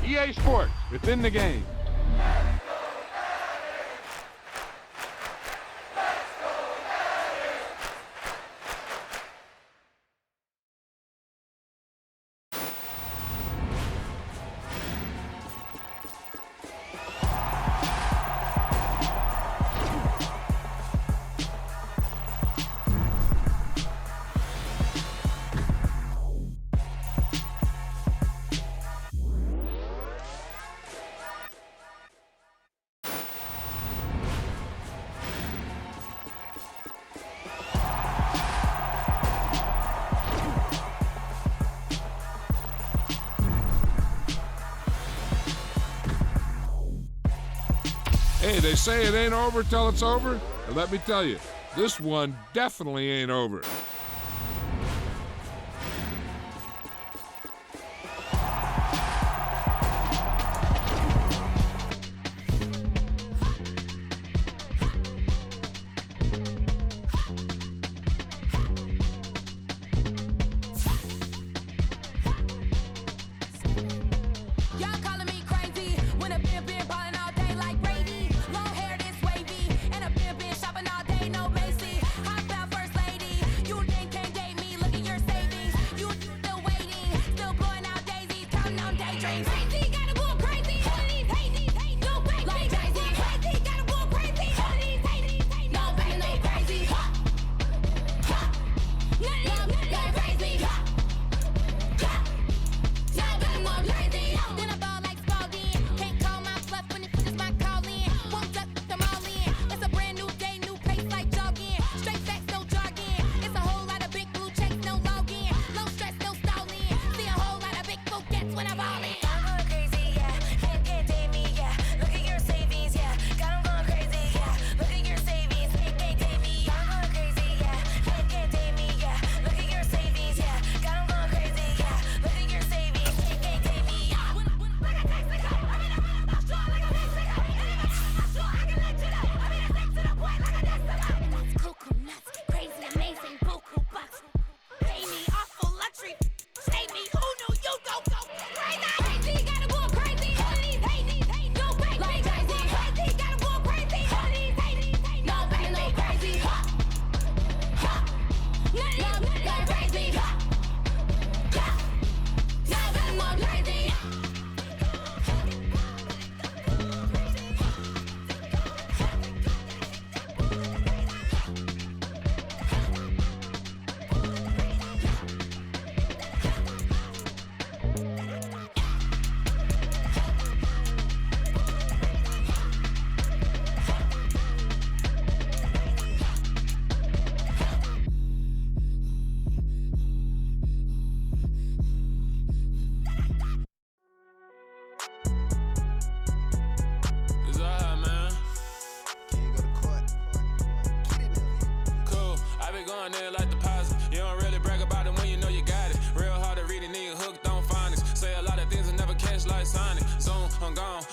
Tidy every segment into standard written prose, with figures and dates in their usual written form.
EA Sports, within the game. Hey, they say it ain't over till it's over. And let me tell you, this one definitely ain't over.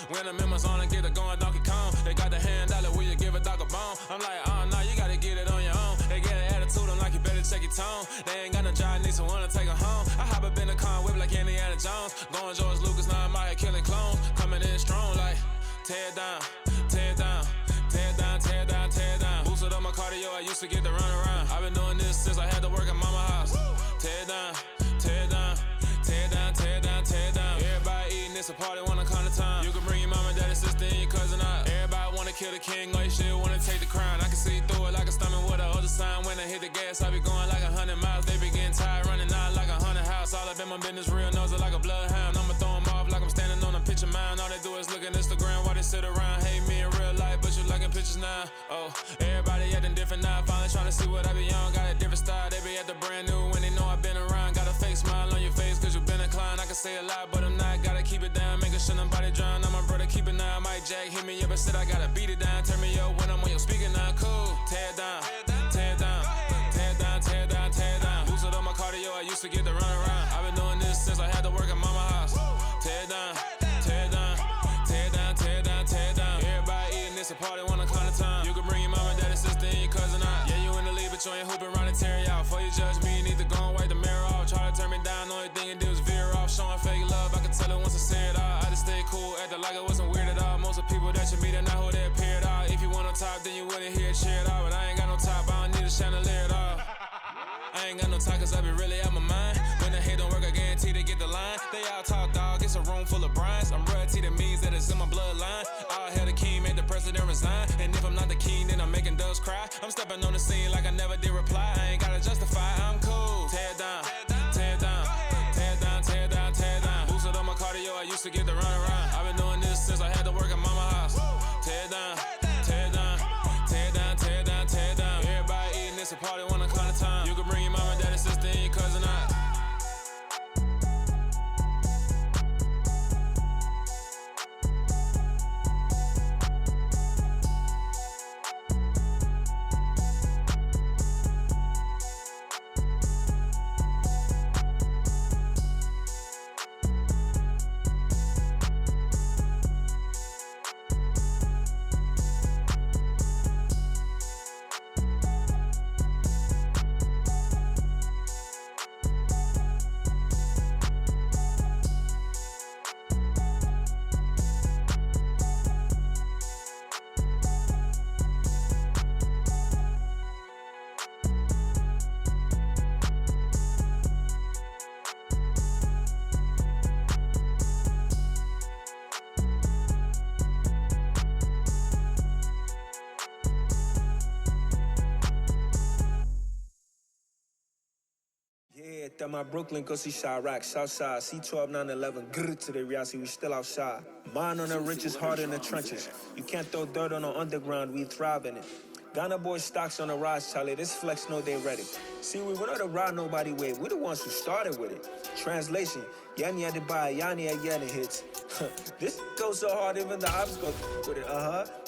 When the members on and get it going Donkey Kong, they got the hand dollar, will you give a dog a bone? I'm like, oh no, you gotta get it on your own. They get an attitude, I'm like, you better check your tone. They ain't got no job, need someone to take her home. I hop up in the car, whip like Indiana Jones. Going George Lucas, now I'm out here killing clones. Coming in strong like, tear down, tear down, tear down, tear down, tear down. Boosted up my cardio, I used to get to run around. I've been doing this since I had to work at mama house. Tear down, tear down, tear down, tear down, tear down. Everybody eating, it's a party, wanna come to time. You can bring your mama, daddy, sister, and your cousin out. Everybody wanna kill the king, like shit, wanna take the crown. I can see through it like a stomach with a other sign. When I hit the gas, I be going like 100 miles. They be getting tired, running out like 100 house. All up in my business, real nose it like a bloodhound. I'ma throw 'em off like I'm standing on a picture mound. All they do is look at Instagram while they sit around. Hate me in real life, but you liking pictures now. Oh, everybody acting different now. Finally trying to see what I be on. Got a different style, they be at the brand new when they know I've been around. Got a fake smile on your face cause you been inclined. I can say a lot, but I'm not. Gotta keep it down, making sure nobody drown. I'm my brother, keep it now. Mike Jack hit me up and said I gotta beat it down. Turn me up when I'm on your speaker now. Cool, tear down, tear down, tear down, tear down, tear down. Boosted up my cardio, I used to get to run around. I've been doing this since I had to work at mama house. Tear down, tear down, tear down, tear down, tear down. Everybody eating, it's a party, wanna come to time. You can bring your mama, daddy, sister, and your cousin out. Yeah, you in the league, but you ain't hooping around and tear you out. Before you judge me, you need to go and wipe the mirror off. Try to turn me down, only thing you do is veer off. Showing fake love, I can tell it once I say it all. I just stay I ain't got no time, cause I be really out my mind. When the hit don't work, I guarantee to get the line. They all talk, dog, it's a room full of brines. I'm royalty, that means that it's in my bloodline. All hail the king, made the president resign. And if I'm not the king, then I'm making doves cry. I'm stepping on the scene like I never did reply. I ain't gotta justify, I'm cool. Tear it down, tear it down, tear it down, tear it down, tear it down. Boosted on my cardio, I used to get the run around. I've been doing this since I had to work at mama house. Tear it down, tear it down, tear it down, tear it down, tear it down. Everybody eating, it's a party, wanna call the time. You can bring your mama, daddy, sister, and your cousin out. At my Brooklyn, go see Chirac, Southside, C12, 911, grrr to the reality, we still outside. Mine on the riches, hard in the trenches. You can't throw dirt on the underground, we thrive in it. Ghana boys stocks on the rise, Charlie, this flex know they ready. See, we were not to ride nobody with, we the ones who started with it. Translation, Yanni had to buy, Yanni had getting hits. This goes so hard, even the ops go with it,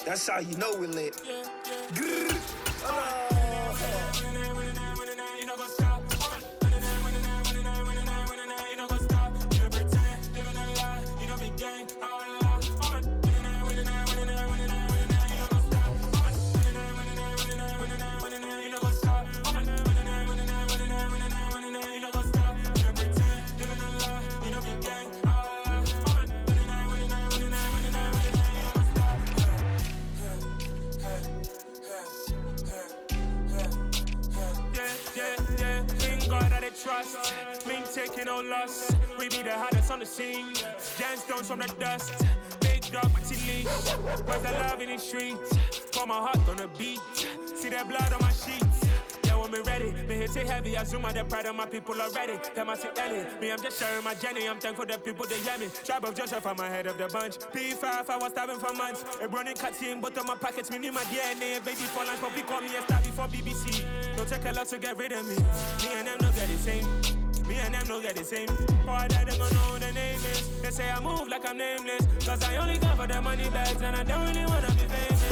That's how you know we lit. Grrr. Trust, mean taking no loss. We be the hardest on the scene. Gemstones from the dust. Big dog, but leash. Where's the love in the streets? Pour my heart on the beat. See that blood on my sheets. Yeah, when me ready, me hit it heavy. I zoom out the pride of my people already. Them I see Ellie. Me, I'm just sharing my journey. I'm thankful the people they hear me. Tribe of Joshua from my head of the bunch. P5, I was starving for months. A running cutscene, but on my pockets, me need my DNA. Baby for life, but we call me a star before BBC. Don't take a lot to get rid of me. Me and them don't get the same. Me and them don't get the same. Boy, that they gon' know who the name is. They say I move like I'm nameless. Cause I only got for the money bags. And I don't really wanna be famous.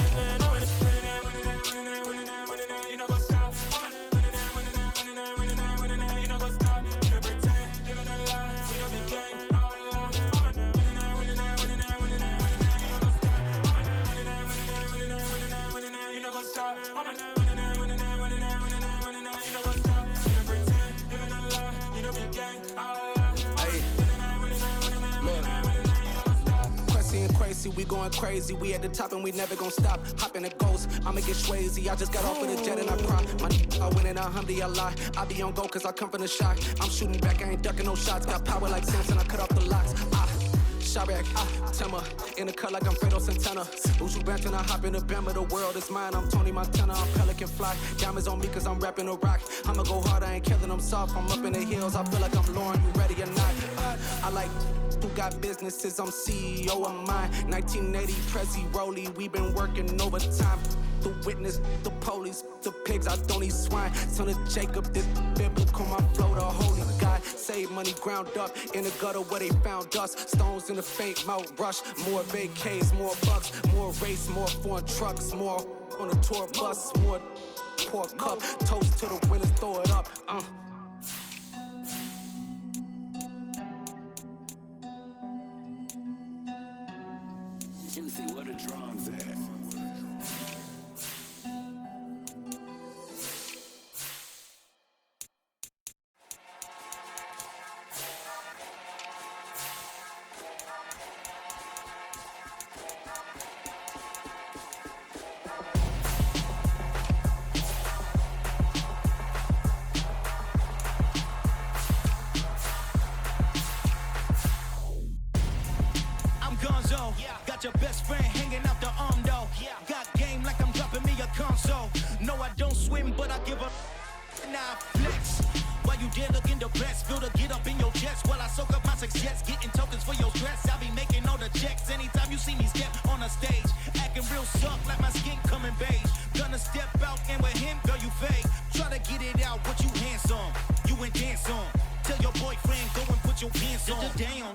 You know go stop. You know go stop. You know pretend. Living a lie. You know be gang. You know go stop. Crazy, we going crazy. We at the top and we never gon' stop. Hop in the ghost, I'ma get swayzy. I just got off of the jet and I cry. My I win in a Humvee, I lie. I be on go cause I come from the shock. I'm shooting back, I ain't ducking no shots. Got power like Samson, I cut off the locks. Chirac, Tema, in the cut like I'm Fredo Santana. Uju Banton, I hop in the Bama, the world is mine. I'm Tony Montana, I'm Pelican Fly. Diamonds on me cause I'm rapping a rock. I'ma go hard, I ain't killing them soft. I'm up in the hills, I feel like I'm Lauren, you ready or not? I like who got businesses, I'm CEO of mine. 1980 Prezi Rolly, we been working overtime. The witness, the police, the pigs, I don't eat swine. Son of Jacob, this biblical, my flow, the holy God. Save money ground up in the gutter where they found us. Stones in the faint Mount Rush. More vacays, more bucks, more race, more foreign trucks, more on the tour bus, more pour cup. Toast to the winners, throw it up. Juicy, where the drums at? got your best friend hanging out the arm though. Got game like I'm dropping me a console. No, I don't swim, but I give a nah flex. While you there looking depressed, feel the get up in your chest while I soak up my success, getting tokens for your stress. I be making all the checks anytime you see me step on a stage, acting real suck like my skin coming beige. Gonna step out and with him, girl, you fake. Try to get it out, but you handsome. You and dance on. Tell your boyfriend go and put your pants on. Damn,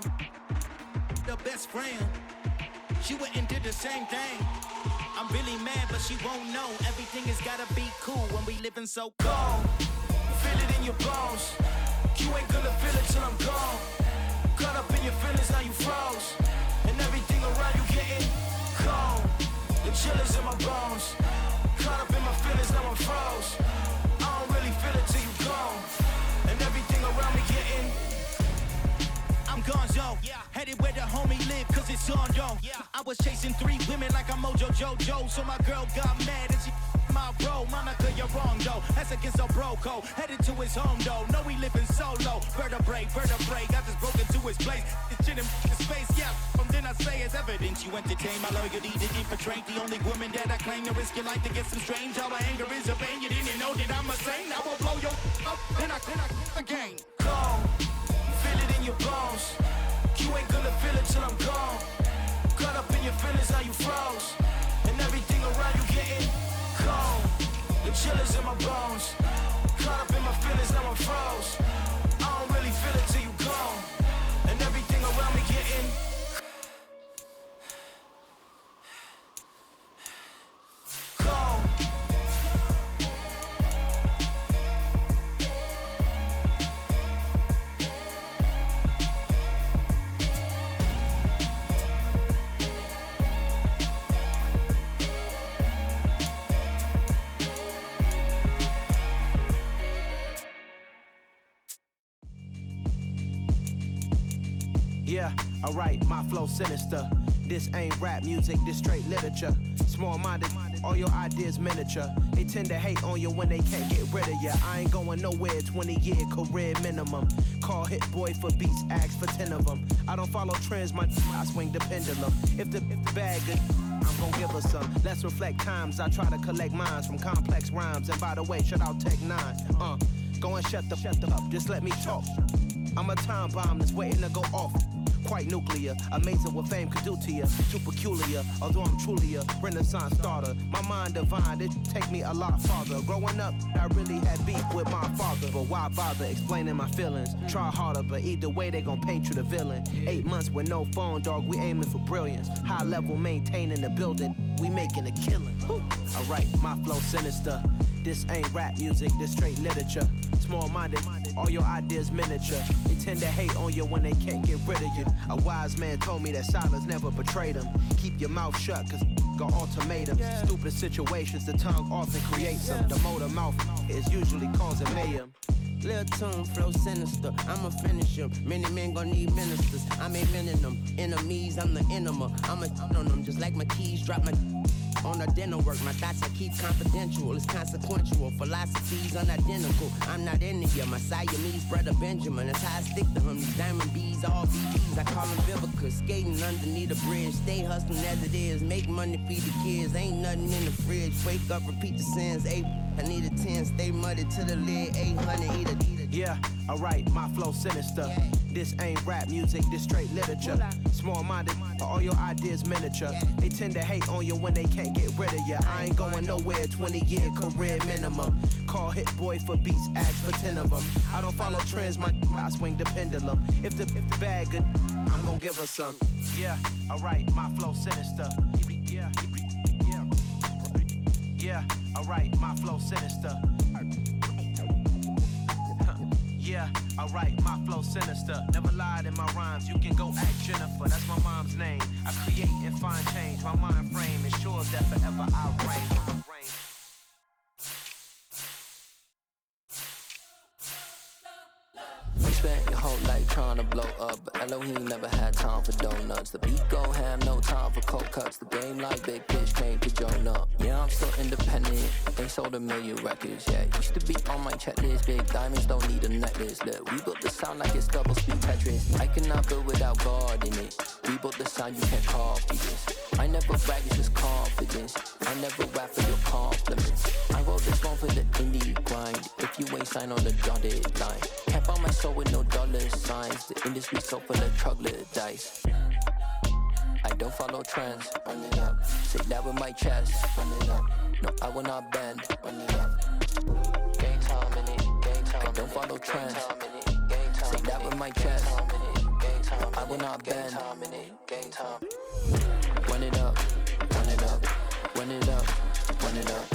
the best friend. She went and did the same thing. I'm really mad, but she won't know. Everything has gotta be cool when we living so cold. Feel it in your bones. You ain't gonna feel it till I'm gone. Caught up in your feelings, now you froze. And everything around you getting cold. The chill is in my bones. Caught up in my feelings, now I'm froze. I don't really feel it till you gone. And everything around me getting I'm gonzo, headed where the homie live, cause it's on though. I was chasing 3 women like I'm Mojo Jojo, so my girl got mad and she my bro. Monica, you're wrong though, that's against a bro code. Headed to his home though, no we living solo. Vertebrae, got just broken to his place. This shit in his face, from then I say it's evidence. You entertain my loyalty to infiltrate the only woman that I claim to risk your life to get some strange. All my anger is a pain, you didn't know that I'm a saint. I will blow your up, then I again. Go. Feel it in your bones. You ain't gonna feel it till I'm gone. Caught up in your feelings, how you froze. And everything around you getting cold. The chill is in my bones. Caught up in my feelings, now I'm froze. I don't really feel it till you gone. And everything around me getting cold. Yeah, alright, my flow sinister. This ain't rap music, this straight literature. Small-minded, all your ideas miniature. They tend to hate on you when they can't get rid of you. I ain't going nowhere, 20-year career minimum. Call Hit Boy for beats, ask for 10 of them. I don't follow trends, I swing the pendulum. If the bag good, I'm gon' give her some. Let's reflect times, I try to collect minds from complex rhymes. And by the way, shout out Tech 9. Go and shut the up, just let me talk. I'm a time bomb that's waiting to go off. Quite nuclear, amazing what fame could do to you. Too peculiar, although I'm truly a renaissance starter. My mind divine, it take me a lot farther. Growing up, I really had beef with my father. But why bother explaining my feelings? Try harder, but either way they gon' paint you the villain. 8 months with no phone, dog, we aiming for brilliance. High level maintaining the building, we making a killing. Alright, my flow sinister. This ain't rap music, this straight literature. Small-minded, all your ideas miniature. They tend to hate on you when they can't get rid of you. A wise man told me that silence never betrayed him. Keep your mouth shut, cause got ultimatums. Stupid situations, the tongue often creates them. The motor mouth is usually causing mayhem. Lil' tune, flow sinister, I'ma finish him. Many men gon' need ministers, I'm inventing them. Enemies, I'm the enema. I'ma on them, just like my keys, drop my on the dental work. My thoughts I keep confidential, it's consequential. Philosophies unidentical, I'm not into you. My Siamese brother Benjamin, that's how I stick to him. These diamond bees, all BBs, I call them Vivica. Skating underneath a bridge, stay hustling as it is. Make money, feed the kids, ain't nothing in the fridge. Wake up, repeat the sins, I need a 10, stay muddy to the lid, 800, eat a. Yeah, alright, my flow sinister. This ain't rap music, this straight literature. Small-minded, all your ideas miniature. They tend to hate on you when they can't get rid of you. I ain't going nowhere, 20-year career minimum. Call Hit Boy for beats, ask for 10 of them. I don't follow trends, I swing the pendulum. If the bag good, I'm gon' give her some. Yeah, alright, my flow sinister. Yeah, alright, my flow sinister. Yeah, alright, my flow sinister. Never lied in my rhymes, you can go ask Jennifer. That's my mom's name. I create and find change. My mind frame ensures that forever I reign. spent your whole life trying to blow up, but Elohim never had time for donuts. The beat go ham, no time for cold cuts. The game like Big Pitch came to join up. Yeah, I'm still independent, ain't sold 1 million records yet. Used to be on my checklist, big diamonds don't need a necklace. Look, we built the sound like it's double speed Tetris. I cannot build without God in it. We built the sound, you can't copy this. I never brag, it's just confidence. I never rap for your compliments. I wrote this one for the indie grind. If you ain't signed on the dotted line, can't buy my soul with no dollar signs. The industry so full of troglodytes. I don't follow trends. Run it up. Say that with my chest. Run it up. No, I will not bend. Run it up. Game time in it. Game time. I don't follow trends. Say that with my chest. No, I will not bend. Game time. Run it up. Run it up. Run it up. Run it up.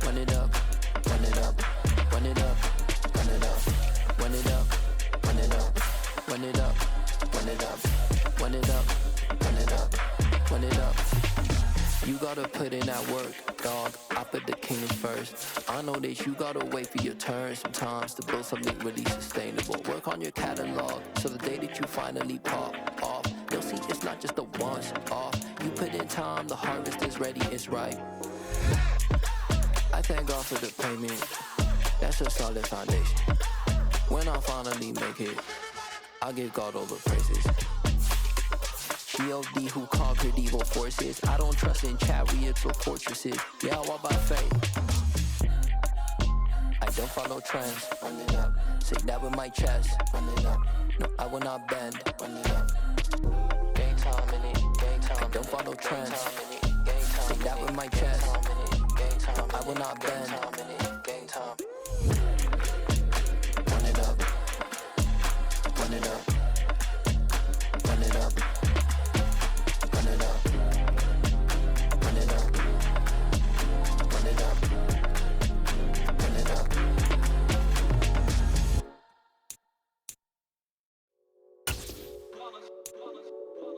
Run it up. Run it up. Run it up. Run it up. Run it up. Run it up. Run it up. Run it up. Run it up. Run it up. Run it up. You gotta put in that work, dog. I put the king first. I know that you gotta wait for your turn sometimes to build something really sustainable. Work on your catalog, so the day that you finally pop off, you'll see it's not just a once off. You put in time, the harvest is ready, it's ripe. I thank God for the payment. That's a solid foundation. When I finally make it, I'll give God all the praises. G.O.D. who conquered evil forces. I don't trust in chariots or fortresses. Yeah, I walk by faith. I don't follow trends. Run it up. Say that with my chest. Run it up. No, I will not bend. Run it up. Game time in it. Game time. I don't follow trends. Say that with my chest. No, I will not bend. Game time. Run it up. Run it up. Run it up. Run it up. Run it up. Run it up. Run it up.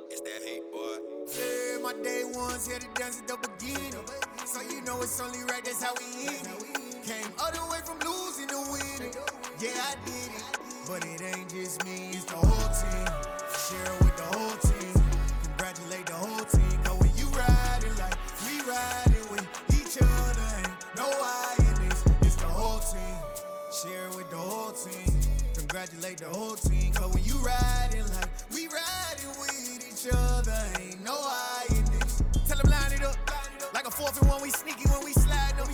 It's that hate, boy. Yeah, my day ones here to dance at the beginning. So you know it's only right, that's how we end it. Came all the way from losing to winning. Yeah, I did it. But it ain't just me, it's the whole team. Share it with the whole team. Congratulate the whole team. Know when you riding like we riding with each other. Ain't no I in this, it's the whole team. Share it with the whole team. Congratulate the whole team. Cause when you riding like we riding with each other. Ain't no I in this. Tell them line it up. Like a 4th and 1, we sneaky when we slide them.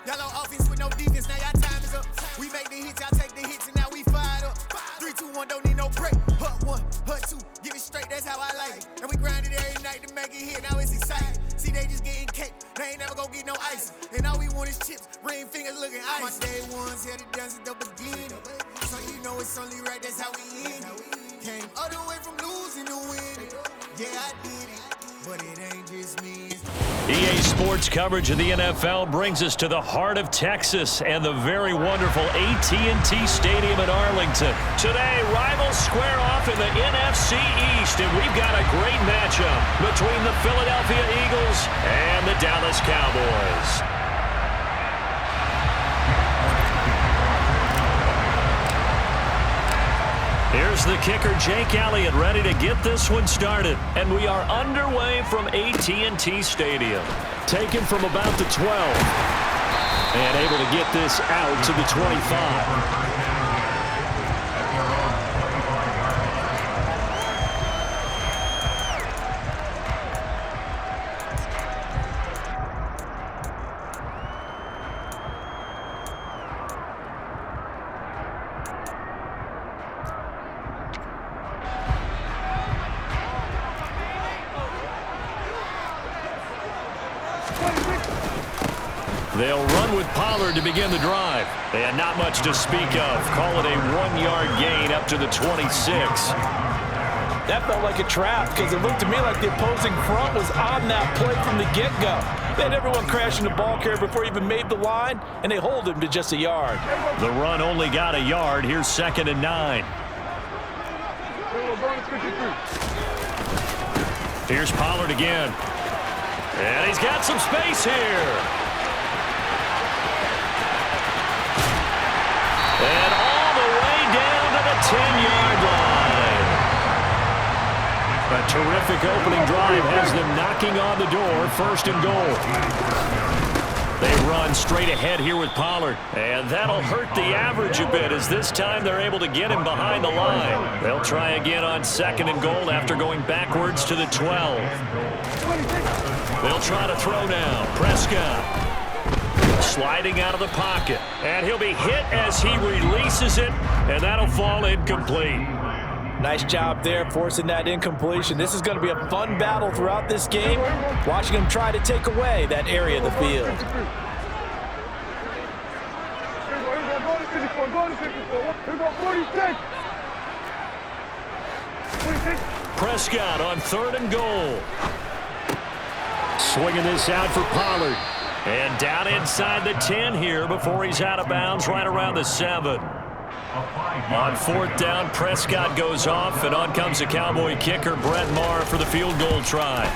Y'all on offense with no defense, now y'all time is up. We make the hits, y'all take the hits, and now we fired up. 3, 2, 1, don't need no break. Hut 1, hut 2, give it straight, that's how I like it. And we grind it every night to make it hit, now it's exciting. See, they just getting cake, they ain't never gonna get no ice. And all we want is chips, ring fingers looking ice. My day ones here to dance at the beginning. So you know it's only right, that's how we end it. Came all the way from losing to winning. Yeah, I did it, but it ain't just me. EA Sports coverage of the NFL brings us to the heart of Texas and the very wonderful AT&T Stadium in Arlington. Today, rivals square off in the NFC East, and we've got a great matchup between the Philadelphia Eagles and the Dallas Cowboys. Here's the kicker, Jake Elliott, ready to get this one started. And we are underway from AT&T Stadium. Taken from about the 12. And able to get this out to the 25. They'll run with Pollard to begin the drive. They had not much to speak of. Call it a 1-yard gain up to the 26. That felt like a trap because it looked to me like the opposing front was on that play from the get-go. They had everyone crashing the ball carrier before he even made the line, and they hold him to just a yard. The run only got a yard. Here's 2nd and 9. Here's Pollard again. And he's got some space here. And all the way down to the 10-yard terrific opening drive has them knocking on the door, 1st and goal. They run straight ahead here with Pollard. And that'll hurt the average a bit, as this time they're able to get him behind the line. They'll try again on 2nd and goal after going backwards to the 12. They'll try to throw now. Prescott sliding out of the pocket. And he'll be hit as he releases it, and that'll fall incomplete. Nice job there, forcing that incompletion. This is going to be a fun battle throughout this game, watching him try to take away that area of the field. Prescott on 3rd and goal. Swinging this out for Pollard. And down inside the 10 here before he's out of bounds right around the 7. On 4th down, Prescott goes off, and on comes the Cowboy kicker, Brett Maher, for the field goal try.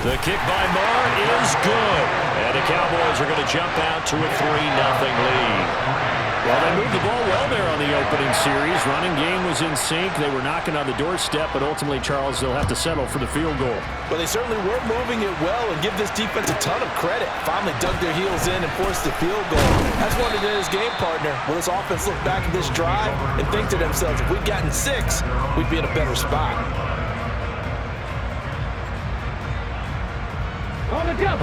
The kick by Maher is good, and the Cowboys are going to jump out to a 3-0 lead. Well, they moved the ball well there on the opening series. Running game was in sync. They were knocking on the doorstep, but ultimately, Charles, they'll have to settle for the field goal. Well, they certainly were moving it well, and give this defense a ton of credit. Finally dug their heels in and forced the field goal. That's what it is, game partner. Will this offense look back at this drive and think to themselves, if we'd gotten 6, we'd be in a better spot.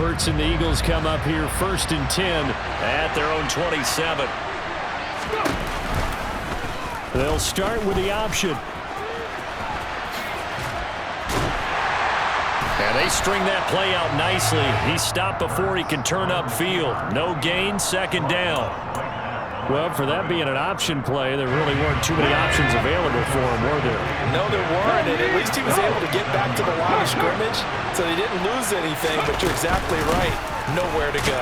Hurts and the Eagles come up here 1st and 10 at their own 27. They'll start with the option. And they string that play out nicely. He's stopped before he can turn upfield. No gain, 2nd down. Well, for that being an option play, there really weren't too many options available for him, were there? No, there weren't, and at least he was able to get back to the line of scrimmage, so he didn't lose anything, but you're exactly right. Nowhere to go.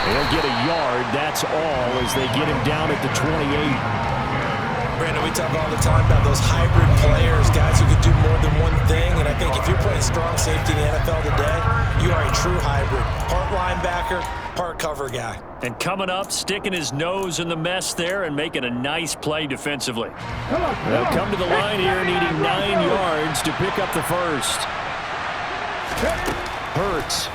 He'll get a yard, that's all, as they get him down at the 28. Brandon, we talk all the time about those hybrid players, guys who can do more than one thing, and I think if you're playing strong safety in the NFL today, you are a true hybrid. Part linebacker, part cover guy. And coming up, sticking his nose in the mess there and making a nice play defensively. They'll come to the line here needing 9 yards to pick up the first. Hurts.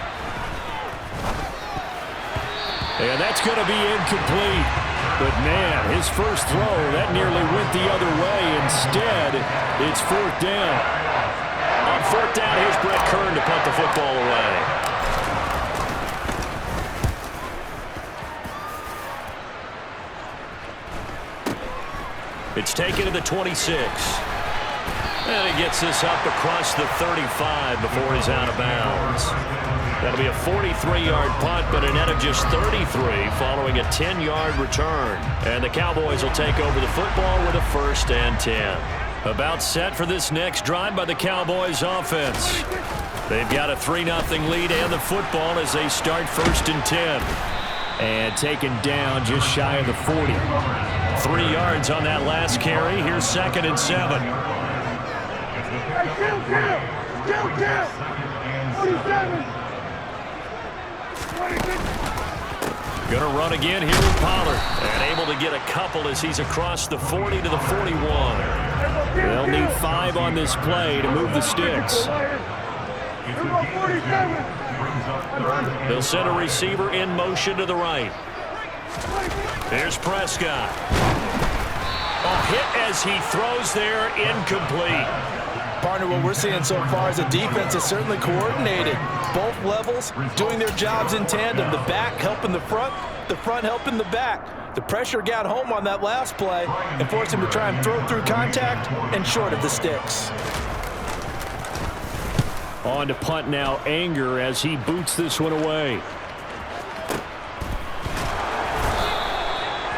And that's going to be incomplete. But, man, his first throw, that nearly went the other way. Instead, it's 4th down. On 4th down, here's Brett Kern to punt the football away. It's taken to the 26. And he gets this up across the 35 before he's out of bounds. That'll be a 43-yard punt, but a net of just 33 following a 10-yard return. And the Cowboys will take over the football with a 1st and 10. About set for this next drive by the Cowboys offense. They've got a 3-0 lead and the football as they start 1st and 10. And taken down just shy of the 40. 3 yards on that last carry. Here's 2nd and 7. Gonna run again here with Pollard. And able to get a couple as he's across the 40 to the 41. They'll need 5 on this play to move the sticks. They'll send a receiver in motion to the right. Here's Prescott. A hit as he throws there, incomplete. Partner, what we're seeing so far is the defense is certainly coordinated. Both levels doing their jobs in tandem. The back helping the front helping the back. The pressure got home on that last play and forced him to try and throw through contact and short of the sticks. On to punt now, Anger, as he boots this one away.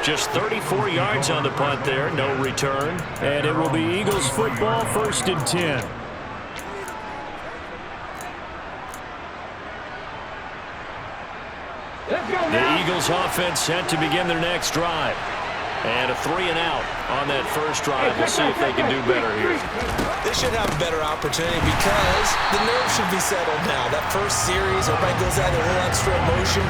Just 34 yards on the punt there, no return. And it will be Eagles football, 1st and 10. The Eagles offense set to begin their next drive. And a 3-and-out on that first drive. We'll see if they can do better here. They should have a better opportunity because the nerves should be settled now. That first series, everybody goes out a little extra emotion.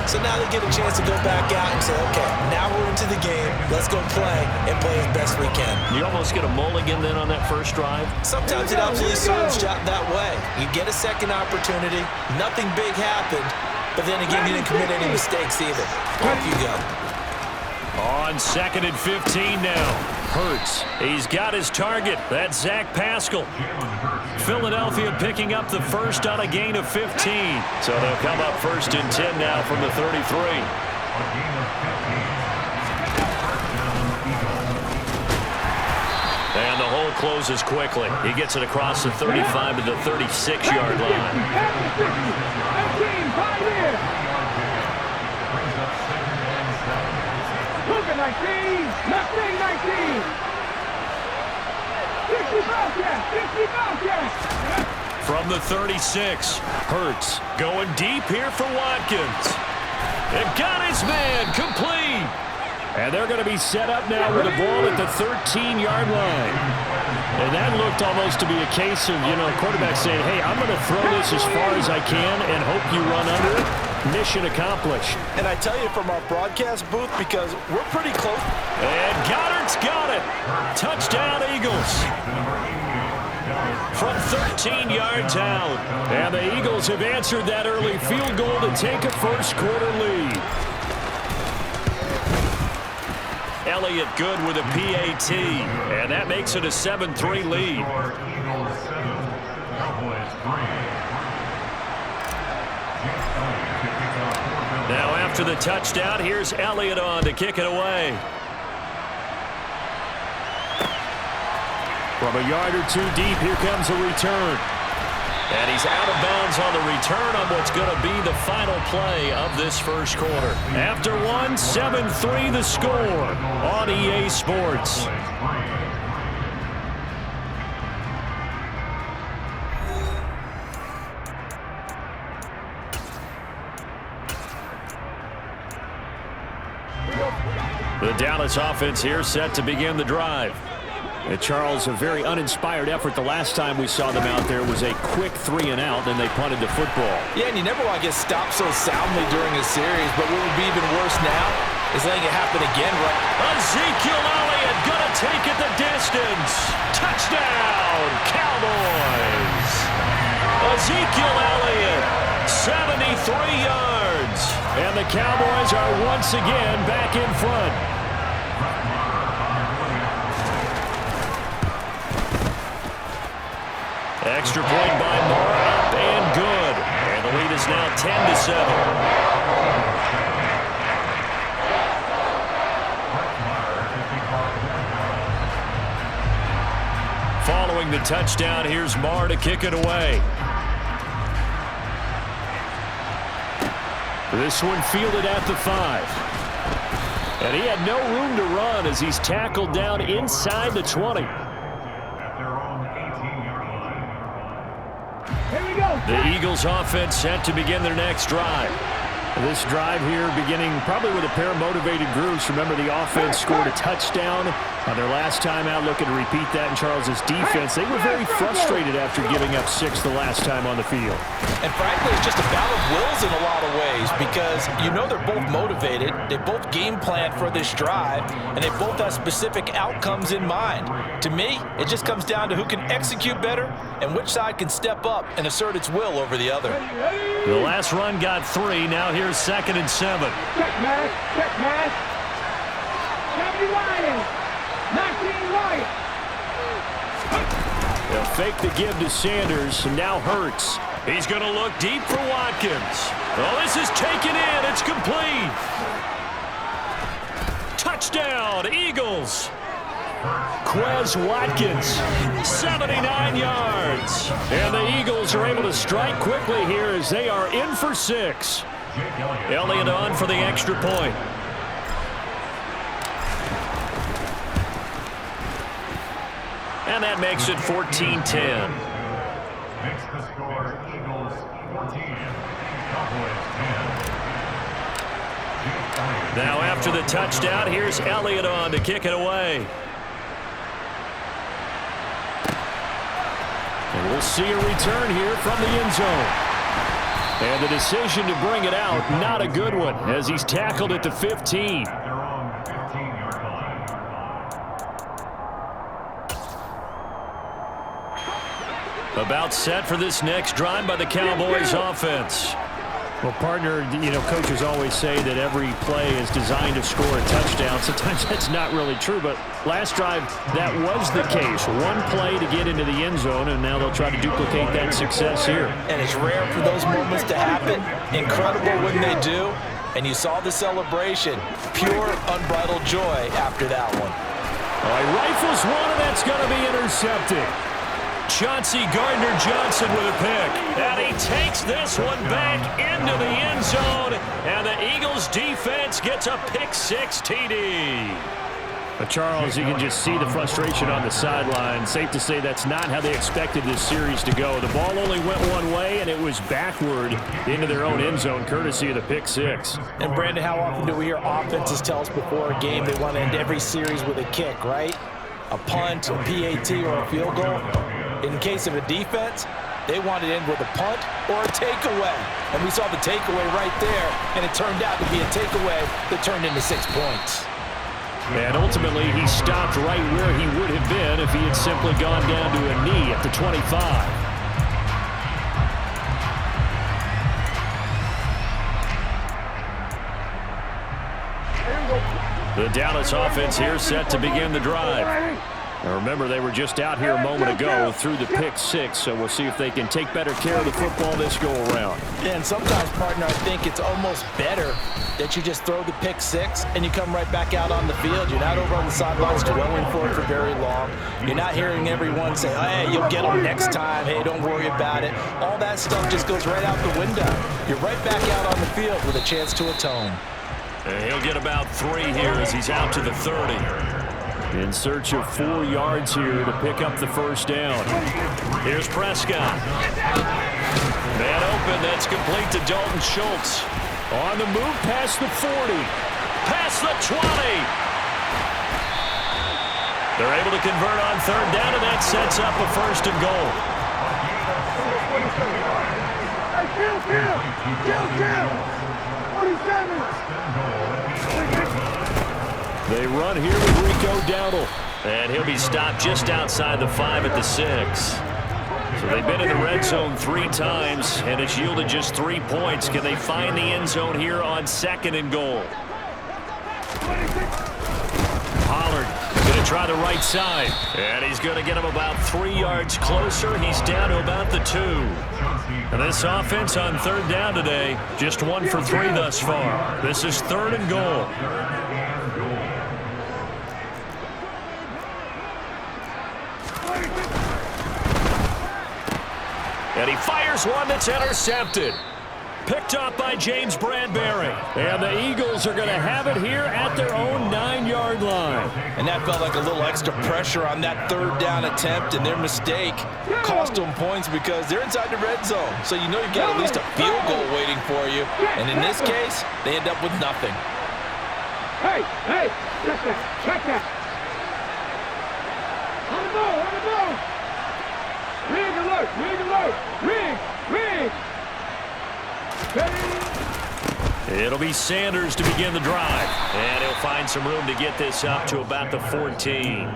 So now they get a chance to go back out and say, okay, now we're into the game. Let's go play and play as best we can. You almost get a mulligan then on that first drive? Sometimes it absolutely serves that way. You get a second opportunity. Nothing big happened. But then again, you didn't commit any mistakes either. Off you go. On 2nd and 15 now. Hurts. He's got his target. That's Zach Pascal. Philadelphia picking up the first on a gain of 15. So they'll come up 1st and 10 now from the 33. And the hole closes quickly. He gets it across the 35 to the 36-yard line. From the 36, Hurts going deep here for Watkins. They've got his man complete. And they're going to be set up now with a ball at the 13-yard line. And that looked almost to be a case of, quarterback saying, hey, I'm going to throw this as far as I can and hope you run under it. Mission accomplished. And I tell you from our broadcast booth, because we're pretty close. And Goddard's got it. Touchdown, Eagles. From 13 yards out. And the Eagles have answered that early field goal to take a first-quarter lead. Elliott good with a PAT, and that makes it a 7-3 lead. Now after the touchdown, here's Elliott on to kick it away. From a yard or two deep, here comes a return. And he's out of bounds on the return on what's going to be the final play of this first quarter. After 7-3 the score on EA Sports. The Dallas offense here set to begin the drive. And Charles, a very uninspired effort. The last time we saw them out there was a quick 3-and-out, then they punted the football. Yeah, and you never want to get stopped so soundly during a series, but what would be even worse now is letting it happen again. Right? Ezekiel Elliott gonna take it the distance. Touchdown, Cowboys. Ezekiel Elliott, 73 yards. And the Cowboys are once again back in front. Extra point by Moore, up and good. And the lead is now 10-7. Following the touchdown, here's Moore to kick it away. This one fielded at the 5. And he had no room to run as he's tackled down inside the 20. The Eagles offense set to begin their next drive. This drive here beginning probably with a pair of motivated groups. Remember, the offense scored a touchdown on their last time out, looking to repeat that in Charles's defense. They were very frustrated after giving up 6 the last time on the field. And frankly, it's just a battle of wills in a lot of ways because they're both motivated. They both game plan for this drive, and they both have specific outcomes in mind. To me, it just comes down to who can execute better and which side can step up and assert its will over the other. The last run got 3. Now here's 2nd and 7. Check man. Cover Ryan. 19 Ryan. They'll fake the give to Sanders, and now Hurts. He's going to look deep for Watkins. Oh, this is taken in. It's complete. Touchdown, Eagles. Quez Watkins, 79 yards. And the Eagles are able to strike quickly here as they are in for 6. Elliott on for the extra point. And that makes it 14-10. Makes the score Eagles 14, Cowboys 10. Now after the touchdown, here's Elliott on to kick it away. And we'll see a return here from the end zone. And the decision to bring it out, not a good one, as he's tackled at the 15. About set for this next drive by the Cowboys offense. Well, partner, coaches always say that every play is designed to score a touchdown. Sometimes that's not really true, but last drive, that was the case. One play to get into the end zone, and now they'll try to duplicate that success here. And it's rare for those moments to happen. Incredible when they do. And you saw the celebration. Pure, unbridled joy after that one. All right, rifles one, and that's going to be intercepted. Chauncey Gardner-Johnson with a pick. And he takes this one back into the end zone. And the Eagles defense gets a pick-6 TD. But Charles, you can just see the frustration on the sideline. Safe to say that's not how they expected this series to go. The ball only went one way, and it was backward into their own end zone, courtesy of the pick-6. And, Brandon, how often do we hear offenses tell us before a game they want to end every series with a kick, right? A punt, a PAT, or a field goal. In case of a defense, they want to end with a punt or a takeaway. And we saw the takeaway right there, and it turned out to be a takeaway that turned into 6 points. And ultimately, he stopped right where he would have been if he had simply gone down to a knee at the 25. The Dallas offense here set to begin the drive. Now remember, they were just out here a moment ago through the pick-6, so we'll see if they can take better care of the football this go-around. Yeah, and sometimes, partner, I think it's almost better that you just throw the pick-6 and you come right back out on the field. You're not over on the sidelines dwelling for it for very long. You're not hearing everyone say, hey, you'll get them next time. Hey, don't worry about it. All that stuff just goes right out the window. You're right back out on the field with a chance to atone. And he'll get about 3 here as he's out to the 30. In search of 4 yards here to pick up the first down. Here's Prescott. Man open, that's complete to Dalton Schultz. On the move past the 40. Past the 20. They're able to convert on 3rd down, and that sets up a 1st and goal. They run here with Rico Dowdle. And he'll be stopped just outside the 5 at the 6. So they've been in the red zone 3 times, and it's yielded just 3 points. Can they find the end zone here on 2nd and goal? Pollard going to try the right side. And he's going to get him about 3 yards closer. He's down to about the 2. And this offense on 3rd down today, just 1 for 3 thus far. This is 3rd and goal. And he fires one that's intercepted. Picked up by James Bradbury. And the Eagles are going to have it here at their own 9-yard line. And that felt like a little extra pressure on that 3rd down attempt, and their mistake cost them points because they're inside the red zone. So you know you've got at least a field goal waiting for you. And in this case, they end up with nothing. Hey, check that. On the ball. Rig alert. It'll be Sanders to begin the drive. And he'll find some room to get this up to about the 14.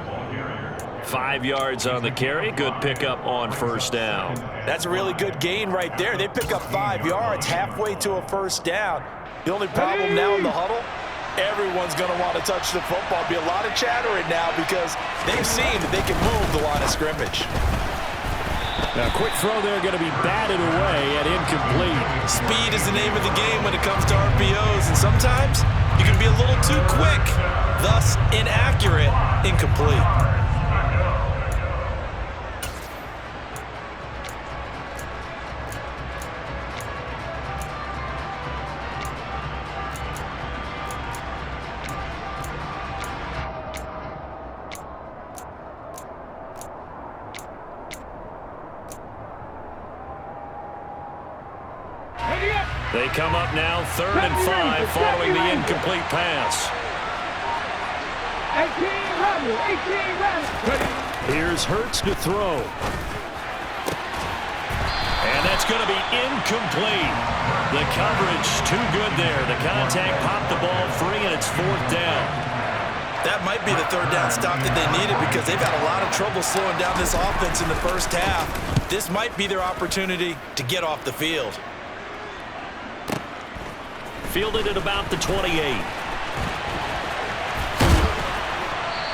5 yards on the carry. Good pickup on 1st down. That's a really good gain right there. They pick up 5 yards halfway to a 1st down. The only problem now in the huddle, everyone's going to want to touch the football. Be a lot of chattering now because they've seen that they can move the line of scrimmage. Now, quick throw there, going to be batted away and incomplete. Speed is the name of the game when it comes to RPOs, and sometimes you can be a little too quick, thus inaccurate, incomplete. They come up now 3rd and 5 following the incomplete pass. 18 Here's Hurts to throw. And that's going to be incomplete. The coverage too good there. The contact popped the ball free, and it's 4th down. That might be the 3rd down stop that they needed because they've had a lot of trouble slowing down this offense in the first half. This might be their opportunity to get off the field. Fielded at about the 28.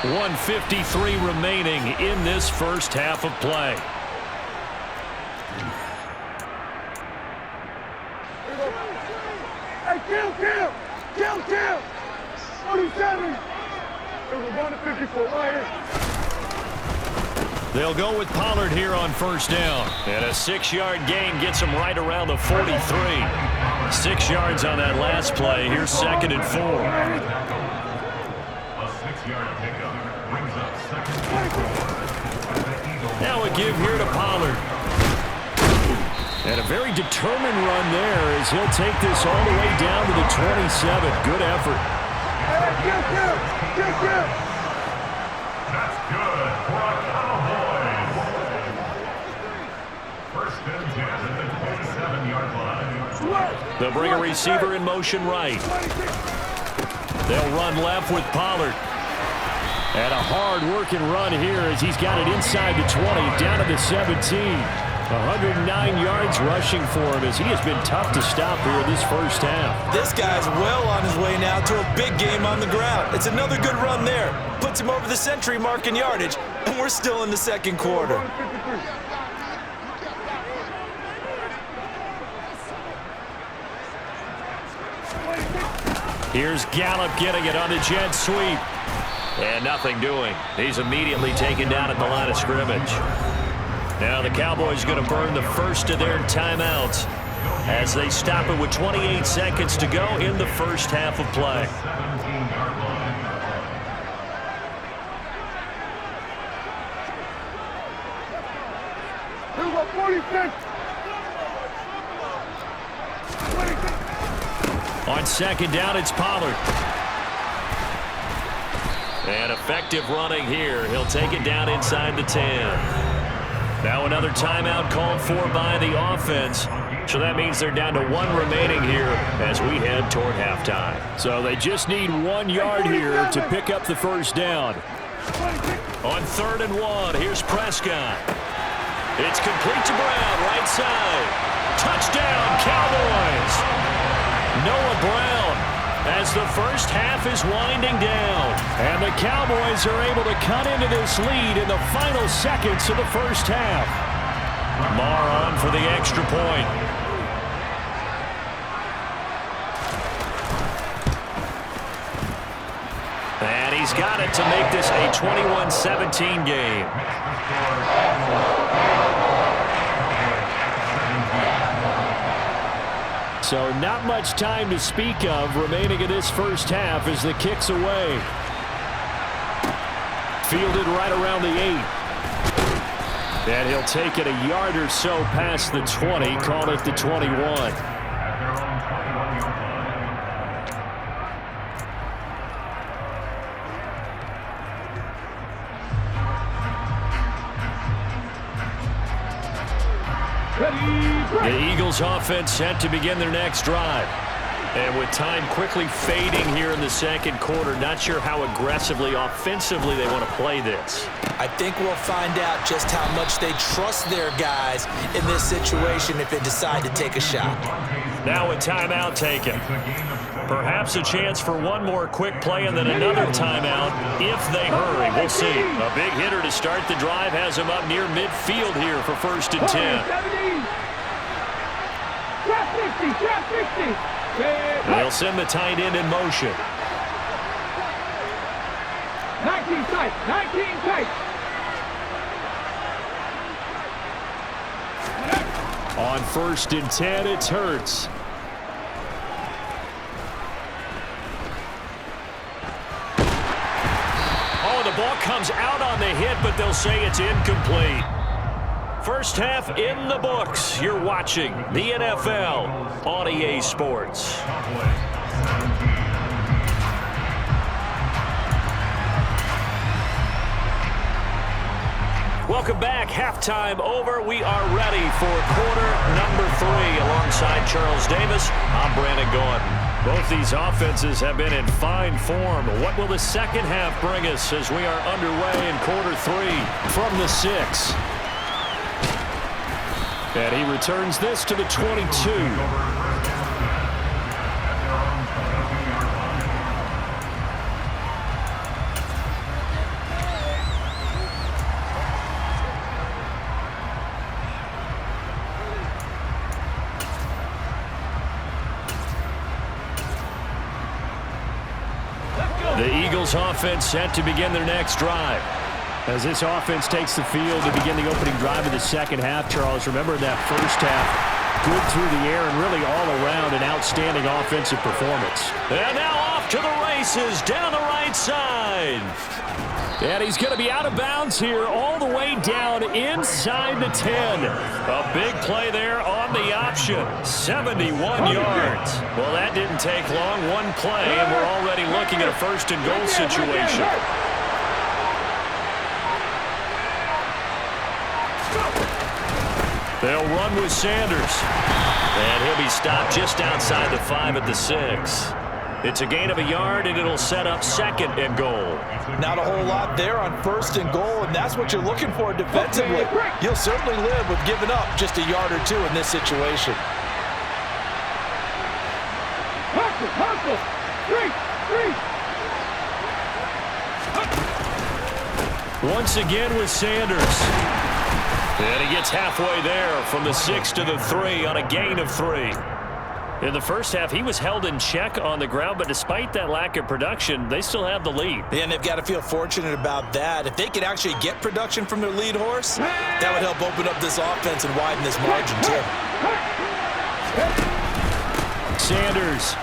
1:53 remaining in this first half of play. Hey, kill! 47! There's a 1-54 right here. They'll go with Pollard here on 1st down. And a 6-yard gain gets him right around the 43. 6 yards on that last play. Here's 2nd and 4. A 6-yard pickup brings up 2nd and 4. Now a give here to Pollard. And a very determined run there as he'll take this all the way down to the 27. Good effort. Kill! That's good for a Cowboys. 1st and 10 at the 27-yard line. They'll bring a receiver in motion right. They'll run left with Pollard. And a hard-working run here as he's got it inside the 20, down to the 17. 109 yards rushing for him as he has been tough to stop here this first half. This guy's well on his way now to a big game on the ground. It's another good run there. Puts him over the century mark in yardage, and we're still in the 2nd quarter. Here's Gallup getting it on the jet sweep. And nothing doing. He's immediately taken down at the line of scrimmage. Now the Cowboys going to burn the first of their timeouts as they stop it with 28 seconds to go in the first half of play. Here's a 46. On 2nd down, it's Pollard. And effective running here. He'll take it down inside the 10. Now another timeout called for by the offense. So that means they're down to 1 remaining here as we head toward halftime. So they just need 1 yard here to pick up the 1st down. On 3rd and 1, here's Prescott. It's complete to Brown, right side. Touchdown, Cowboys! Noah Brown as the first half is winding down. And the Cowboys are able to cut into this lead in the final seconds of the first half. Marr on for the extra point. And he's got it to make this a 21-17 game. So not much time to speak of remaining in this first half as the kick's away. Fielded right around the 8. And he'll take it a yard or so past the 20, call it the 21. The Eagles offense set to begin their next drive. And with time quickly fading here in the 2nd quarter, not sure how aggressively, offensively they want to play this. I think we'll find out just how much they trust their guys in this situation if they decide to take a shot. Now a timeout taken. Perhaps a chance for one more quick play and then another timeout if they hurry. We'll see. A big hitter to start the drive has him up near midfield here for 1st and 10. Trap 60. They'll send the tight end in motion. 19 tight. On 1st and 10, it's Hurts. Oh, the ball comes out on the hit, but they'll say it's incomplete. First half in the books. You're watching the NFL on EA Sports. Welcome back. Halftime over. We are ready for quarter number 3. Alongside Charles Davis, I'm Brandon Gordon. Both these offenses have been in fine form. What will the second half bring us as we are underway in quarter 3 from the 6? And he returns this to the 22. The Eagles offense set to begin their next drive. As this offense takes the field to begin the opening drive of the second half, Charles, remember that first half, good through the air and really all around an outstanding offensive performance. And now off to the races down the right side. And he's going to be out of bounds here all the way down inside the 10. A big play there on the option. 71 yards. Well, that didn't take long. One play, and we're already looking at a first-and-goal situation. They'll run with Sanders. And he'll be stopped just outside the 5 at the 6. It's a gain of a yard, and it'll set up second and goal. Not a whole lot there on first and goal, and that's what you're looking for defensively. You'll certainly live with giving up just a yard or 2 in this situation. Hustle! 3! Once again with Sanders. And he gets halfway there from the 6 to the 3 on a gain of 3. In the first half, he was held in check on the ground, but despite that lack of production, they still have the lead. And they've got to feel fortunate about that. If they could actually get production from their lead horse, that would help open up this offense and widen this margin, too. Sanders,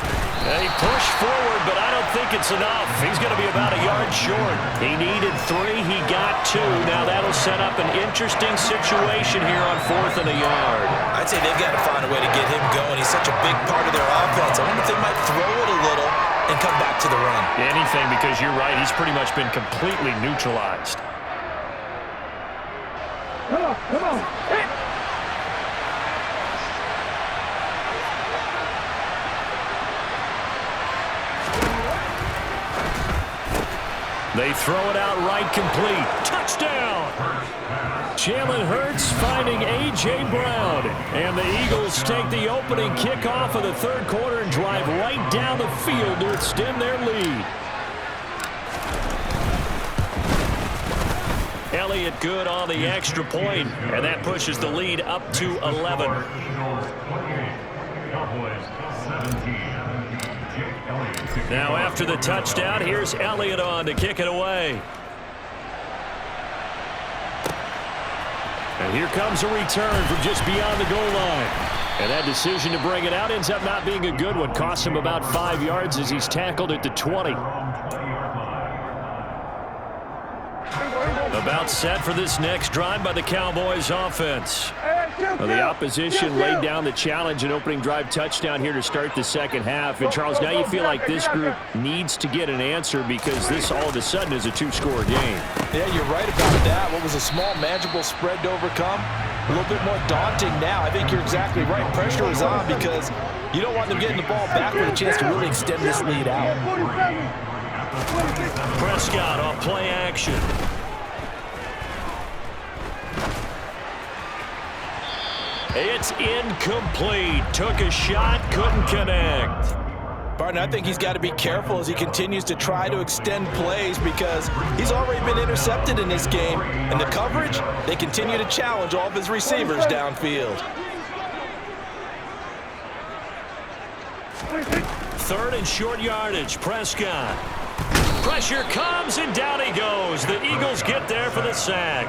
he pushed forward, but I don't think it's enough. He's going to be about a yard short. He needed 3. He got 2. Now that'll set up an interesting situation here on 4th and a yard. I'd say they've got to find a way to get him going. He's such a big part of their offense. I wonder if they might throw it a little and come back to the run. Anything, because you're right. He's pretty much been completely neutralized. Come on. Hit! They throw it out right complete. Touchdown! Jalen Hurts finding A.J. Brown. And the Eagles take the opening kickoff of the third quarter and drive right down the field to extend their lead. Elliott good on the extra point, and that pushes the lead up to 11. Now after the touchdown, here's Elliott on to kick it away. And here comes a return from just beyond the goal line. And that decision to bring it out ends up not being a good one. Costs him about 5 yards as he's tackled at the 20. About set for this next drive by the Cowboys offense. Well, the opposition laid down the challenge and opening drive touchdown here to start the second half. And, Charles, now you feel like this group needs to get an answer because this all of a sudden is a 2-score game. Yeah, you're right about that. What was a small, manageable spread to overcome? A little bit more daunting now. I think you're exactly right. Pressure is on because you don't want them getting the ball back with a chance to really extend this lead out. Prescott off play action. It's incomplete. Took a shot, couldn't connect. Barton, I think he's got to be careful as he continues to try to extend plays because he's already been intercepted in this game. And the coverage, they continue to challenge all of his receivers downfield. Third and short yardage, Prescott. Pressure comes, and down he goes. The Eagles get there for the sack.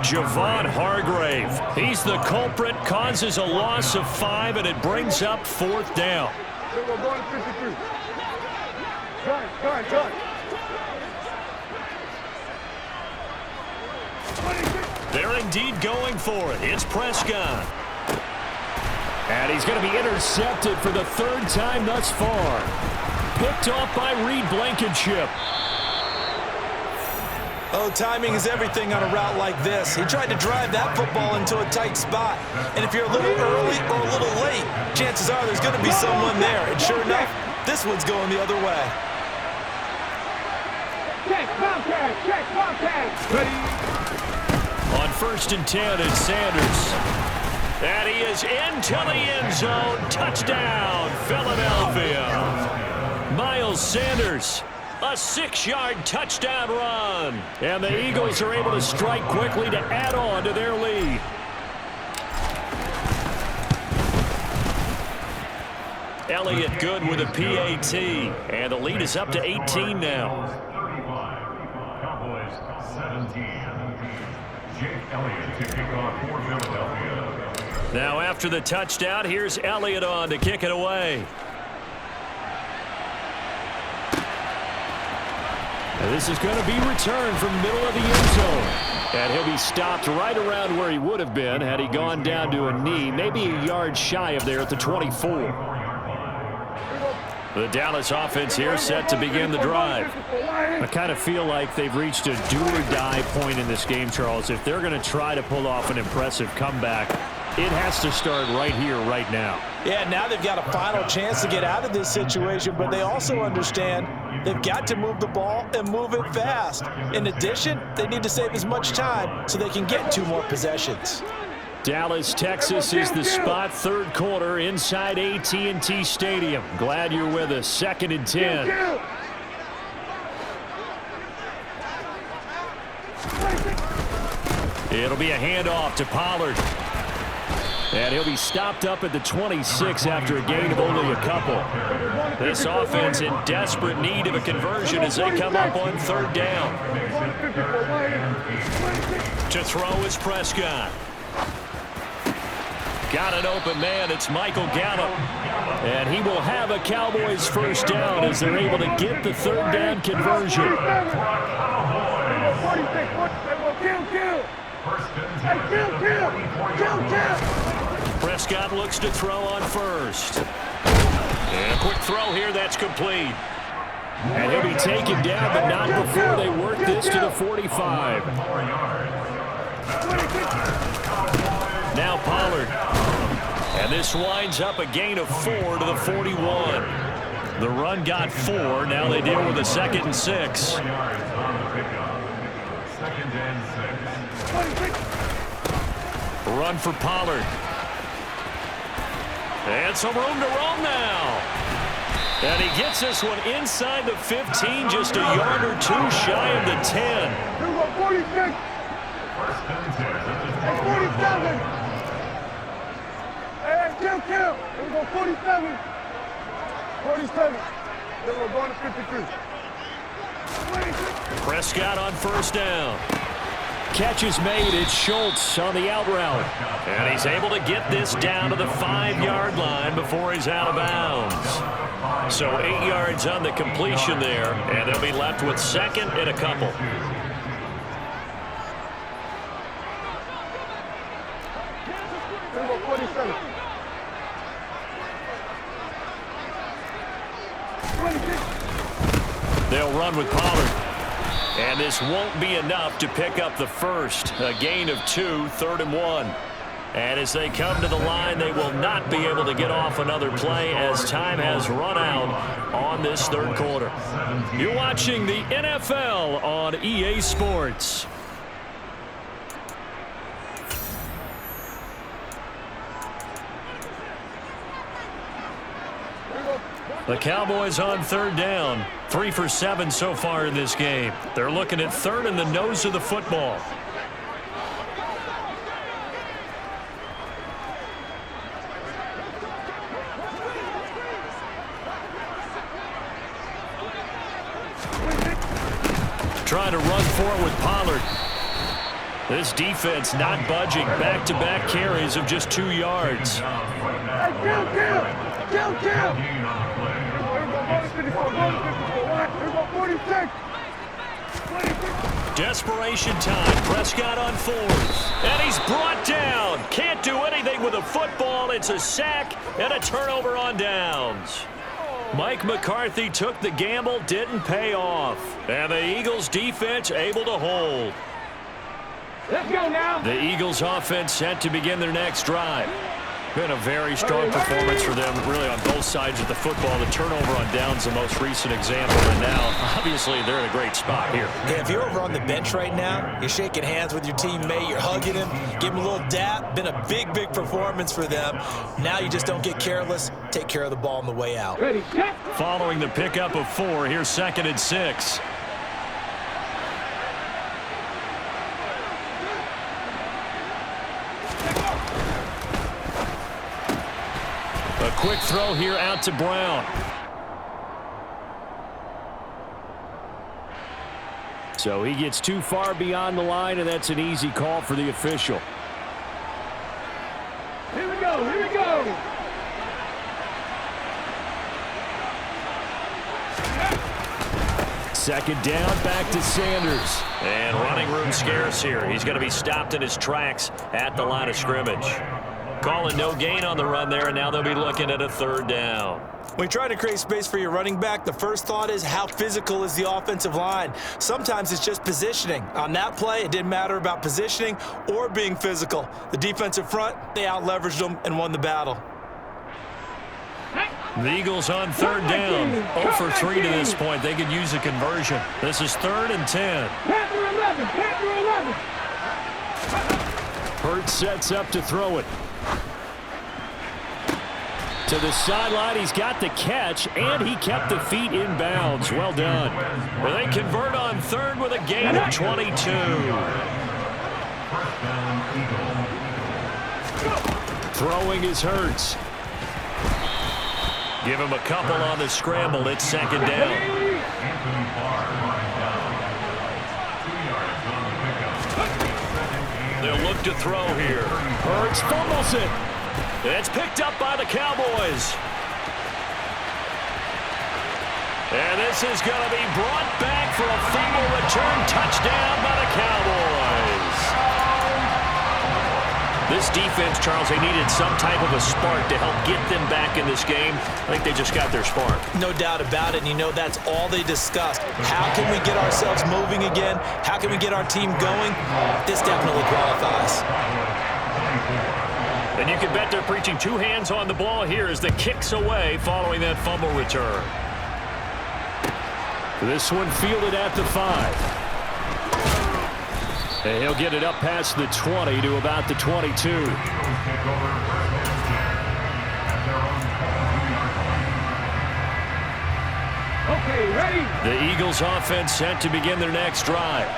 Javon Hargrave. He's the culprit, causes a loss of 5, and it brings up 4th down. They're indeed going for it. It's Prescott. And he's going to be intercepted for the 3rd time thus far. Picked off by Reed Blankenship. Oh, timing is everything on a route like this. He tried to drive that football into a tight spot. And if you're a little early or a little late, chances are there's going to be someone there. And sure enough, this one's going the other way. Check, Bobcat, check, Bobcat. On 1st and 10, it's Sanders. And he is into the end zone. Touchdown, Philadelphia. Miles Sanders, a 6-yard touchdown run. And the Eagles are able to strike quickly to add on to their lead. Elliott good with a PAT. And the lead is up to 18 now. 35. Cowboys 17. Jake Elliott to kick off for Philadelphia. Now after the touchdown, here's Elliott on to kick it away. And this is going to be returned from the middle of the end zone. And he'll be stopped right around where he would have been had he gone down to a knee, maybe a yard shy of there at the 24. The Dallas offense here set to begin the drive. I kind of feel like they've reached a do-or-die point in this game, Charles. If they're going to try to pull off an impressive comeback, it has to start right here, right now. Yeah, now they've got a final chance to get out of this situation, but they also understand they've got to move the ball and move it fast. In addition, they need to save as much time so they can get 2 more possessions. Dallas, Texas is the spot, 3rd quarter inside AT&T Stadium. Glad you're with us. 2nd and 10. It'll be a handoff to Pollard. And he'll be stopped up at the 26 after a gain of only a couple. This offense in desperate need of a conversion as they come up on 3rd down. To throw is Prescott. Got an open man. It's Michael Gallup. And he will have a Cowboys 1st down as they're able to get the 3rd down conversion. Prescott looks to throw on 1st. And a quick throw here. That's complete. And he'll be taken down, but not before they work this to the 45. Now Pollard. And this winds up a gain of 4 to the 41. The run got 4. Now they deal with a 2nd and 6. 2nd and 6. Run for Pollard. And some room to roam now. And he gets this one inside the 15, just a yard or 2 shy of the 10. 46. 47. Hey, kill. Here we go, 47. 47. Then we're going to 53. Prescott on 1st down. Catch is made. It's Schultz on the out route. And he's able to get this down to the 5-yard line before he's out of bounds. So 8 yards on the completion there, and they'll be left with 2nd and a couple. Here we go, 47. 26. They'll run with Pollard. And this won't be enough to pick up the 1st. A gain of 2, 3rd and 1. And as they come to the line, they will not be able to get off another play as time has run out on this 3rd quarter. You're watching the NFL on EA Sports. The Cowboys on 3rd down. 3 for 7 so far in this game. They're looking at 3rd and the nose of the football. Trying to run forward with Pollard. This defense not budging. Back-to-back carries of just 2 yards. Kill. Desperation time. Prescott on 4th. And he's brought down. Can't do anything with a football. It's a sack and a turnover on downs. Mike McCarthy took the gamble, didn't pay off. And the Eagles defense able to hold. Let's go now. The Eagles offense set to begin their next drive. Been a very strong performance for them, really, on both sides of the football. The turnover on downs, the most recent example, and now, obviously, they're in a great spot here. Yeah, if you're over on the bench right now, you're shaking hands with your teammate, you're hugging him, give him a little dap. Been a big, big performance for them. Now you just don't get careless. Take care of the ball on the way out. Ready, set. Following the pickup of 4, here's 2nd and 6. A quick throw here out to Brown. So he gets too far beyond the line, and that's an easy call for the official. Here we go, here we go. Second down, back to Sanders. And running room scarce here. He's going to be stopped in his tracks at the line of scrimmage. Calling no gain on the run there, and now they'll be looking at a 3rd down. When you try to create space for your running back, the first thought is how physical is the offensive line? Sometimes it's just positioning. On that play, it didn't matter about positioning or being physical. The defensive front, they out-leveraged them and won the battle. The Eagles on 3rd down. 0 for 3 to this point. They could use a conversion. This is 3rd and 10. Panther 11, Panther 11. Hurts sets up to throw it. To the sideline, he's got the catch, and he kept the feet in bounds. Well done. Well, they convert on 3rd with a gain of 22. Throwing is Hurts. Give him a couple on the scramble. It's 2nd down. They'll look to throw here. Hurts fumbles it. It's picked up by the Cowboys. And this is going to be brought back for a fumble return touchdown by the Cowboys. This defense, Charles, they needed some type of a spark to help get them back in this game. I think they just got their spark. No doubt about it, and you know that's all they discussed. How can we get ourselves moving again? How can we get our team going? This definitely qualifies. And you can bet they're preaching 2 hands on the ball here as the kick's away following that fumble return. This one fielded at the 5. And he'll get it up past the 20 to about the 22. Okay, ready. The Eagles offense set to begin their next drive.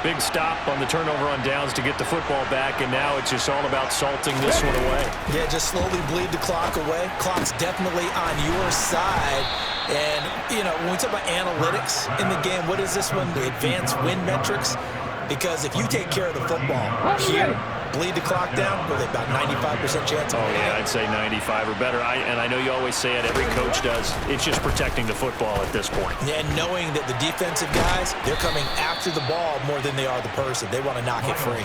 Big stop on the turnover on downs to get the football back, and now it's just all about salting this one away. Yeah, just slowly bleed the clock away. Clock's definitely on your side. And, you know, when we talk about analytics in the game, what is this one? The advanced win metrics? Because if you take care of the football here, bleed the clock down, with about 95% chance. Oh, yeah, I'd say 95 or better. And I know you always say it, every coach does. It's just protecting the football at this point. Yeah, and knowing that the defensive guys, they're coming after the ball more than they are the person. They want to knock it free.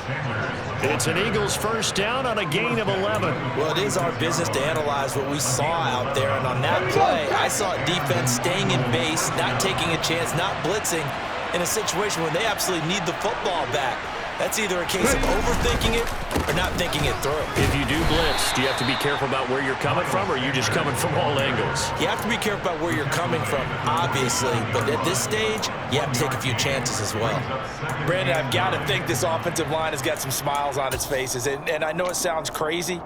It's an Eagles 1st down on a gain of 11. Well, it is our business to analyze what we saw out there. And on that play, I saw defense staying in base, not taking a chance, not blitzing, in a situation where they absolutely need the football back. That's either a case of overthinking it or not thinking it through. If you do blitz, do you have to be careful about where you're coming from, or are you just coming from all angles? You have to be careful about where you're coming from, obviously, but at this stage, you have to take a few chances as well. Brandon, I've got to think this offensive line has got some smiles on its faces, and I know it sounds crazy,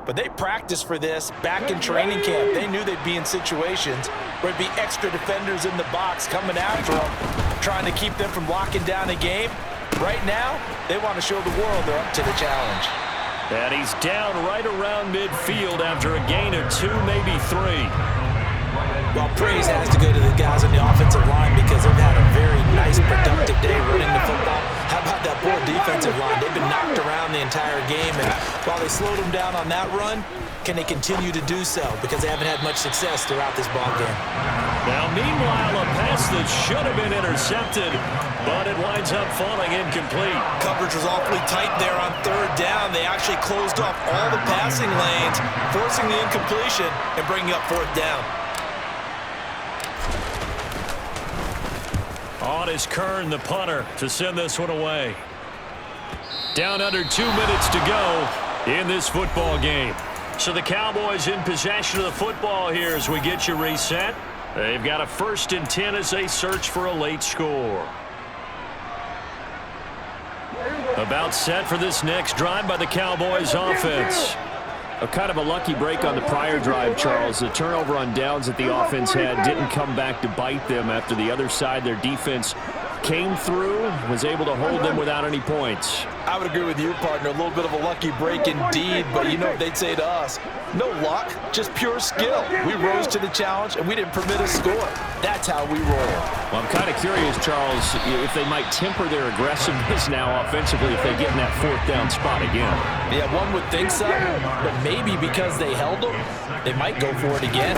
but they practiced for this back in training camp. They knew they'd be in situations where it'd be extra defenders in the box coming after them, trying to keep them from locking down a game. Right now, they want to show the world they're up to the challenge. And he's down right around midfield after a gain of 2, maybe 3. Well, praise has to go to the guys on the offensive line because they've had a very nice, productive day running the football. How about that poor defensive line? They've been knocked around the entire game, and while they slowed them down on that run, can they continue to do so? Because they haven't had much success throughout this ball game. Now, meanwhile, a pass that should have been intercepted, but it winds up falling incomplete. Coverage was awfully tight there on 3rd down. They actually closed off all the passing lanes, forcing the incompletion and bringing up 4th down. On is Kern, the punter, to send this one away. Down under 2 minutes to go in this football game. So the Cowboys in possession of the football here as we get you reset. They've got a 1st and 10 as they search for a late score. About set for this next drive by the Cowboys offense. Kind of a lucky break on the prior drive, Charles. The turnover on downs that the offense had didn't come back to bite them after the other side. Their defense came through, was able to hold them without any points. I would agree with you, partner. A little bit of a lucky break indeed, but you know what they'd say to us? No luck, just pure skill. We rose to the challenge, and we didn't permit a score. That's how we roll. Well, I'm kind of curious, Charles, if they might temper their aggressiveness now offensively if they get in that 4th down spot again. Yeah, one would think so, but maybe because they held them, they might go for it again.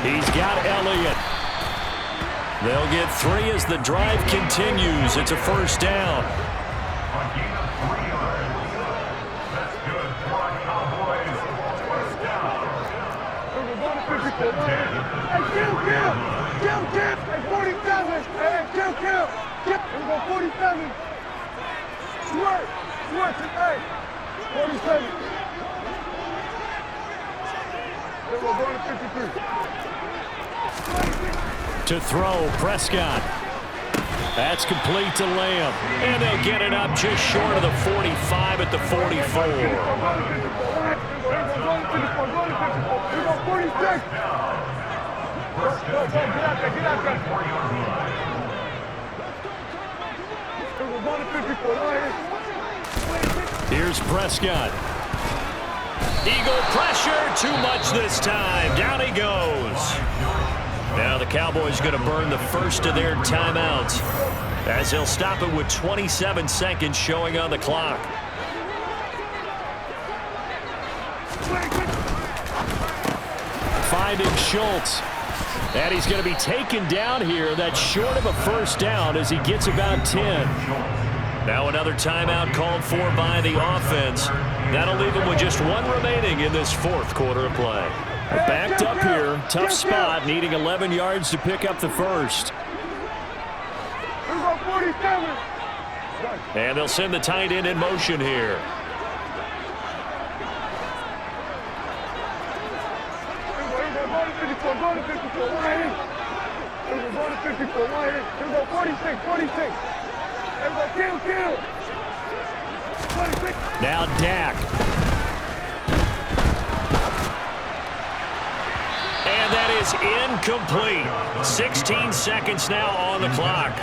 He's got Elliott. They'll get 3 as the drive continues. It's a 1st down. To throw, Prescott. That's complete to Lamb. And they'll get it up just short of the 45 at the 44. Here's Prescott. Eagle pressure, too much this time. Down he goes. Now the Cowboys going to burn the first of their timeouts as they'll stop it with 27 seconds showing on the clock. Finding Schultz. And he's going to be taken down here. That's short of a 1st down as he gets about 10. Now another timeout called for by the offense. That'll leave him with just 1 remaining in this 4th quarter of play. Backed up here, tough spot, needing 11 yards to pick up the 1st. And they'll send the tight end in motion here. Now Dak. And that is incomplete. 16 seconds now on the clock.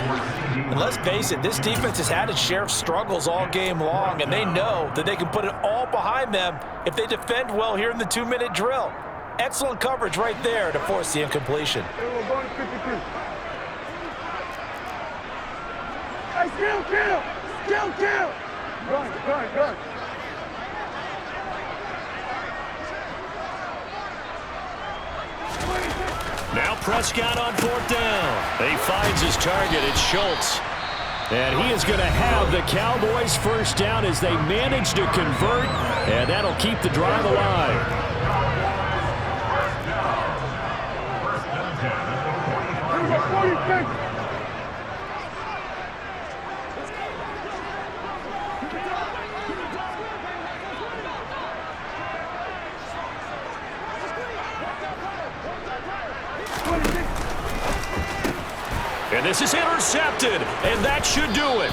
And let's face it, this defense has had its share of struggles all game long, and they know that they can put it all behind them if they defend well here in the 2-minute drill. Excellent coverage right there to force the incompletion. Kill! Run. Now Prescott on 4th down. He finds his target. It's Schultz. And he is going to have the Cowboys' 1st down as they manage to convert, and that'll keep the drive alive. And this is intercepted, and that should do it.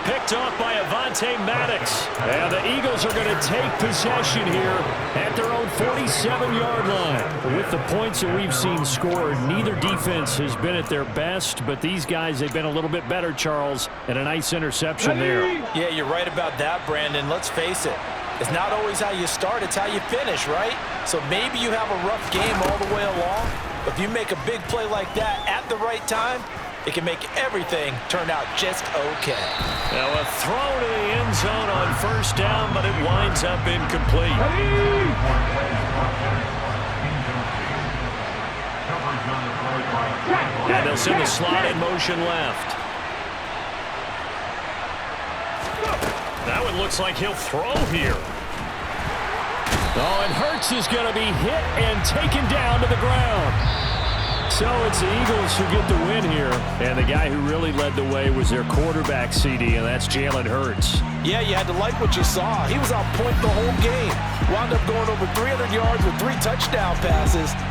Picked off by Avonte Maddox. And the Eagles are going to take possession here at their own 47-yard line. With the points that we've seen scored, neither defense has been at their best, but these guys, they've been a little bit better, Charles, and a nice interception there. Yeah, you're right about that, Brandon. Let's face it. It's not always how you start, it's how you finish, right? So maybe you have a rough game all the way along, but if you make a big play like that at the right time, it can make everything turn out just okay. Now a throw to the end zone on 1st down, but it winds up incomplete. And they'll send the slot in motion left. That one looks like he'll throw here. Oh, and Hurts is going to be hit and taken down to the ground. So it's the Eagles who get the win here. And the guy who really led the way was their quarterback, CD, and that's Jalen Hurts. Yeah, you had to like what you saw. He was on point the whole game. Wound up going over 300 yards with 3 touchdown passes.